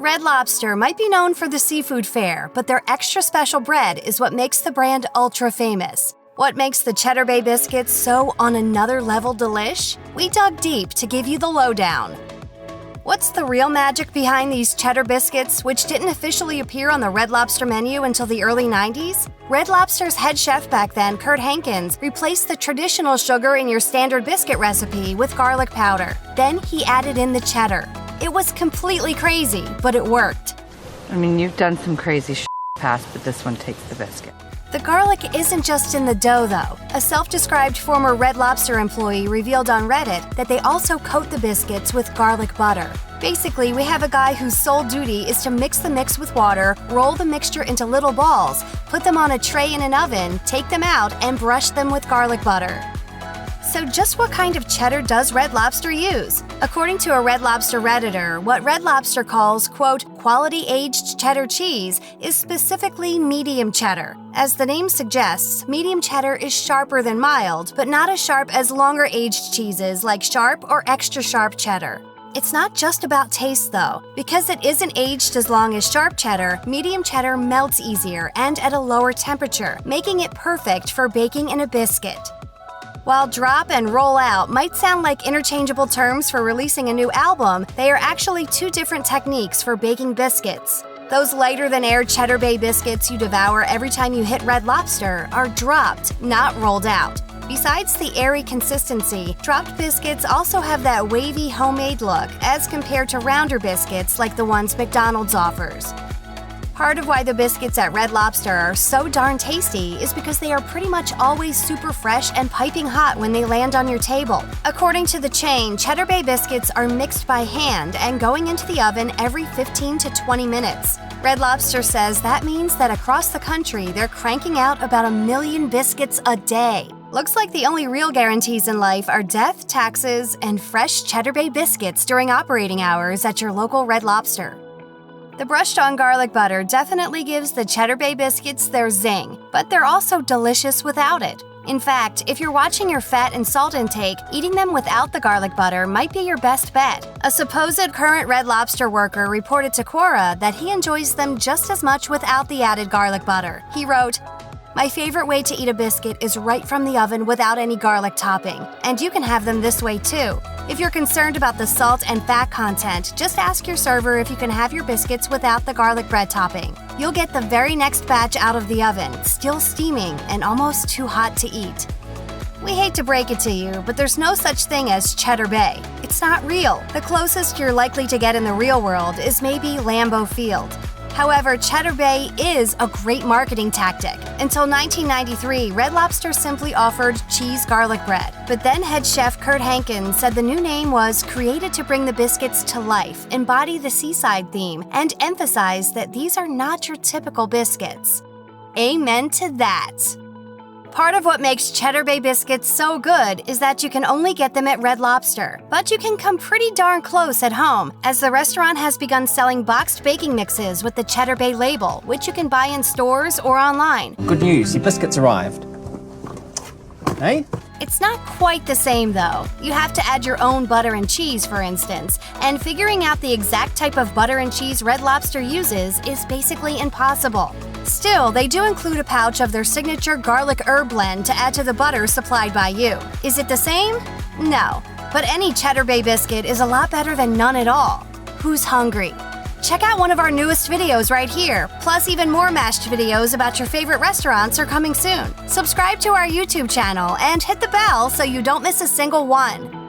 Red Lobster might be known for the seafood fare, but their extra special bread is what makes the brand ultra famous. What makes the Cheddar Bay Biscuits so on another level delish? We dug deep to give you the lowdown. What's the real magic behind these cheddar biscuits, which didn't officially appear on the Red Lobster menu until the early 90s? Red Lobster's head chef back then, Kurt Hankins, replaced the traditional sugar in your standard biscuit recipe with garlic powder. Then he added in the cheddar. It was completely crazy, but it worked. I mean, you've done some crazy past, but this one takes the biscuit. The garlic isn't just in the dough, though. A self-described former Red Lobster employee revealed on Reddit that they also coat the biscuits with garlic butter. Basically, we have a guy whose sole duty is to mix the mix with water, roll the mixture into little balls, put them on a tray in an oven, take them out, and brush them with garlic butter. So just what kind of cheddar does Red Lobster use? According to a Red Lobster Redditor, what Red Lobster calls, quote, quality aged cheddar cheese is specifically medium cheddar. As the name suggests, medium cheddar is sharper than mild, but not as sharp as longer aged cheeses like sharp or extra sharp cheddar. It's not just about taste, though. Because it isn't aged as long as sharp cheddar, medium cheddar melts easier and at a lower temperature, making it perfect for baking in a biscuit. While drop and roll out might sound like interchangeable terms for releasing a new album, they are actually two different techniques for baking biscuits. Those lighter-than-air Cheddar Bay biscuits you devour every time you hit Red Lobster are dropped, not rolled out. Besides the airy consistency, dropped biscuits also have that wavy homemade look as compared to rounder biscuits like the ones McDonald's offers. Part of why the biscuits at Red Lobster are so darn tasty is because they are pretty much always super fresh and piping hot when they land on your table. According to the chain, Cheddar Bay biscuits are mixed by hand and going into the oven every 15 to 20 minutes. Red Lobster says that means that across the country, they're cranking out about 1 million biscuits a day. Looks like the only real guarantees in life are death, taxes, and fresh Cheddar Bay biscuits during operating hours at your local Red Lobster. The brushed-on garlic butter definitely gives the Cheddar Bay biscuits their zing, but they're also delicious without it. In fact, if you're watching your fat and salt intake, eating them without the garlic butter might be your best bet. A supposed current Red Lobster worker reported to Quora that he enjoys them just as much without the added garlic butter. He wrote, "My favorite way to eat a biscuit is right from the oven without any garlic topping, and you can have them this way too. If you're concerned about the salt and fat content, just ask your server if you can have your biscuits without the garlic bread topping. You'll get the very next batch out of the oven, still steaming and almost too hot to eat." We hate to break it to you, but there's no such thing as Cheddar Bay. It's not real. The closest you're likely to get in the real world is maybe Lambeau Field. However, Cheddar Bay is a great marketing tactic. Until 1993, Red Lobster simply offered cheese garlic bread. But then head chef Kurt Hankins said the new name was created to bring the biscuits to life, embody the seaside theme, and emphasize that these are not your typical biscuits. Amen to that. Part of what makes Cheddar Bay biscuits so good is that you can only get them at Red Lobster. But you can come pretty darn close at home, as the restaurant has begun selling boxed baking mixes with the Cheddar Bay label, which you can buy in stores or online. Good news, your biscuits arrived. Hey? It's not quite the same, though. You have to add your own butter and cheese, for instance, and figuring out the exact type of butter and cheese Red Lobster uses is basically impossible. Still, they do include a pouch of their signature garlic herb blend to add to the butter supplied by you. Is it the same? No. But any Cheddar Bay biscuit is a lot better than none at all. Who's hungry? Check out one of our newest videos right here. Plus, even more mashed videos about your favorite restaurants are coming soon. Subscribe to our YouTube channel and hit the bell so you don't miss a single one.